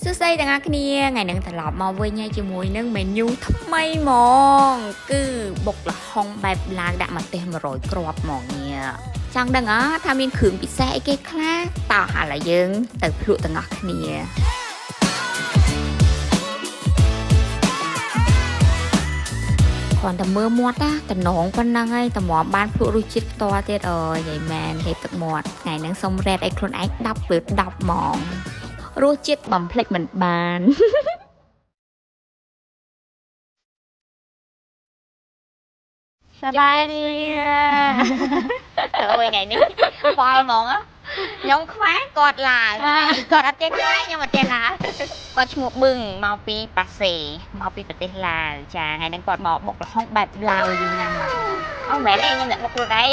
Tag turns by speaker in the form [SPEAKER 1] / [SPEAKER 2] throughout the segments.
[SPEAKER 1] សួស្តីទាំងអស់គ្នាថ្ងៃនេះត្រឡប់មកវិញហើយជាមួយនឹង menu ថ្មីហ្មងគឺបុកល្ហុងបែបឡាវដាក់ម្ទេស100គ្រាប់ហ្មងនេះចង់ដឹងថាមានគ្រឿងពិសេសអីគេខ្លះតោះឥឡូវយើងទៅភ្លក់ទាំងអស់គ្នាគ្រាន់តែមើលមាត់តំណងប៉ុណ្ណឹងហើយតម្រាំបានភ្លក់រសជាតិផ្ទាល់ទៀតអើយយាយមែនហេបទឹកមាត់ថ្ងៃហ្នឹងសុំរ៉េតឲ្យខ្លួនឯង10លើ10ហ្មងរសជាតិបំភ្លេចមិនបានសប្បាយទេអូយថ្ងៃនេះបល់ហ្មងខ្ញុំខ្វះគាត់ឡាវគាត់អត់ចេះខ្វះខ្ញុំអត់ចេះឡាវគាត់ឈ្មោះប៊ឹងមកពីប៉ាសេមកពីប្រទេសឡាវចាថ្ងៃនេះគាត់មកបុកល្ហុងបែបឡាវយើងញ៉ាំអូមែនទេខ្ញុំអ្នកបុកខ្លួនឯង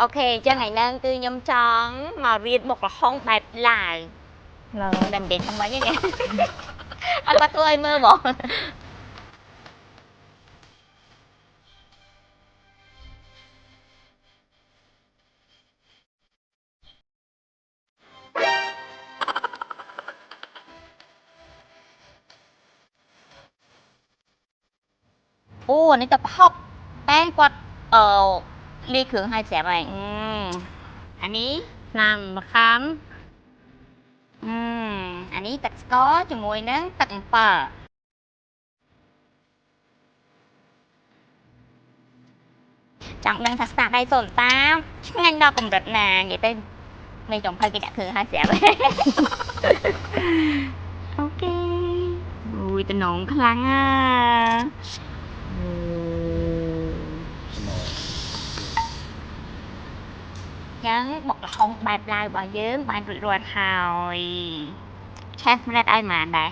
[SPEAKER 1] អូខេអញ្ចឹងថ្ងៃហ្នឹងគឺខ្ញុំចង់មករៀនបុកល្ហុងបែបឡាវឡើយតែមិនដឹងថាម៉េចទេអត់គាត់ធ្វើឲ្យមើលហ្មងអូអានេះទឹកហុកតែគាត់លាយគ្រឿងឲ្យស្រាប់ហើយអានេះណាំម្ខាំអានេះទឹកស្ករជាមួយនឹងទឹកអំពិលចង់ដឹងថាស្នាដៃសូនតាឆ្ងាញ់ដល់កម្រិតណានិយាយទៅមេចំភៅគេដាក់គ្រឿងឲ្យស្រាប់ហើយអូខេអូយតំណងខ្លាំងចឹងបុកល្ហុងបែបឡាវរបស់យើងបានរួចរាល់ហើយឆេះម្លេតឲ្យម៉ានដែរ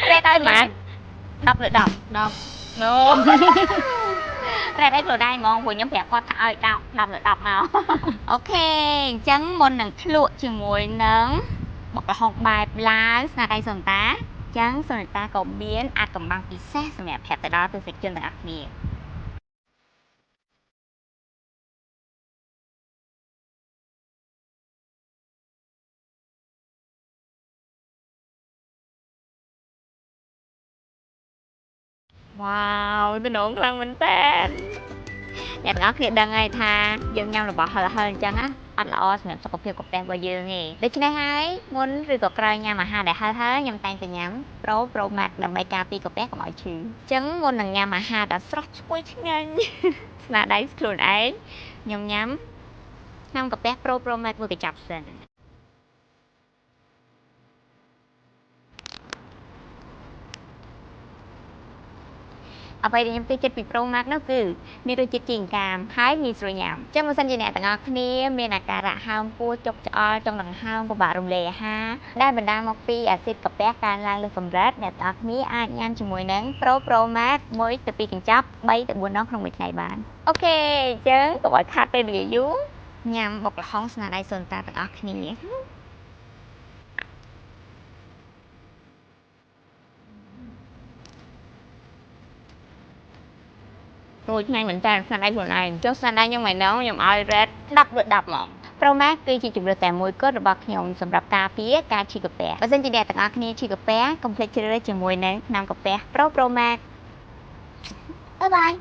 [SPEAKER 1] ម្លេតឲ្យម៉ាន10លើ10 10ណូតែឲ្យខ្លួនឯងហ្មងព្រោះខ្ញុំប្រាប់គាត់ថាឲ្យ10លើ10មកអូខេអញ្ចឹងមុននឹងភ្លក់ជាមួយនឹងបុកល្ហុងបែបឡាវស្នាដៃសុនតាអញ្ចឹងសុនតាក៏មានអាចកំបាំងពិសេសសម្រាប់ប្រាប់ទៅដល់ទស្សនិកជនទាំងអស់គ្នាវ៉ាវតំណងខ្លាំងមែនតើអ្នកទាំងអស់គ្នាដឹងហើយថាយើងញ៉ាំរបស់ហឹរអញ្ចឹងណាអត់ល្អសម្រាប់សុខភាពកាពះរបស់យើងទេដូច្នេះហើយមុនឬក៏ក្រោយញ៉ាំអាហារដែលហឹរខ្ញុំតែងតែញ៉ាំប្រូម៉ាត់ដើម្បីការពារកាពះកុំឲ្យឈឺអញ្ចឹងមុននឹងញ៉ាំអាហារដ៏ស្រស់ឈ្ងុយឆ្ងាញ់ស្នាដៃខ្លួនឯងខ្ញុំញ៉ាំកាពះប្រូម៉ាត់មួយកញ្ចប់សិនអ្វីដែលខ្ញុំពេញចិត្តពី Pro Max នោះគឺមានរសជាតិជីងកាមហើយងាយស្រួលញ៉ាំចឹងបើសិនជាអ្នកទាំងអស់គ្នាមានអាការៈហើមពោះចុកច្អល់ចុងដង្ហើមពិបាករំលាយអាហារដែលបណ្ដាលមកពីអាស៊ីតកាពះកើនឡើងលើសកម្រិតអ្នកទាំងអស់គ្នាអាចញ៉ាំជាមួយនឹង Pro Max 1ទៅ2កញ្ចប់3ទៅ4ដងក្នុងមួយថ្ងៃបានអូខេអញ្ចឹងកុំឲ្យខាតពេលវេលាយូរញ៉ាំបុកល្ហុងស្នាដៃសូនតាទាំងអស់គ្នាអូយឆ្ងាញ់មែនតើស្នាដៃខ្លួនឯងចុះស្នាដៃខ្ញុំហ្នឹងខ្ញុំឲ្យ rate 10លើ10ហ្មង Pro Max គឺជាជម្រើសតែមួយគត់របស់ខ្ញុំសម្រាប់ការពារការឈឺកាពះបើសិនជាអ្នកទាំងអស់គ្នាឈឺកាពះកុំភ្លេចជ្រើសរើសជាមួយនឹងថ្នាំកាពះ Pro Max បាយបាយ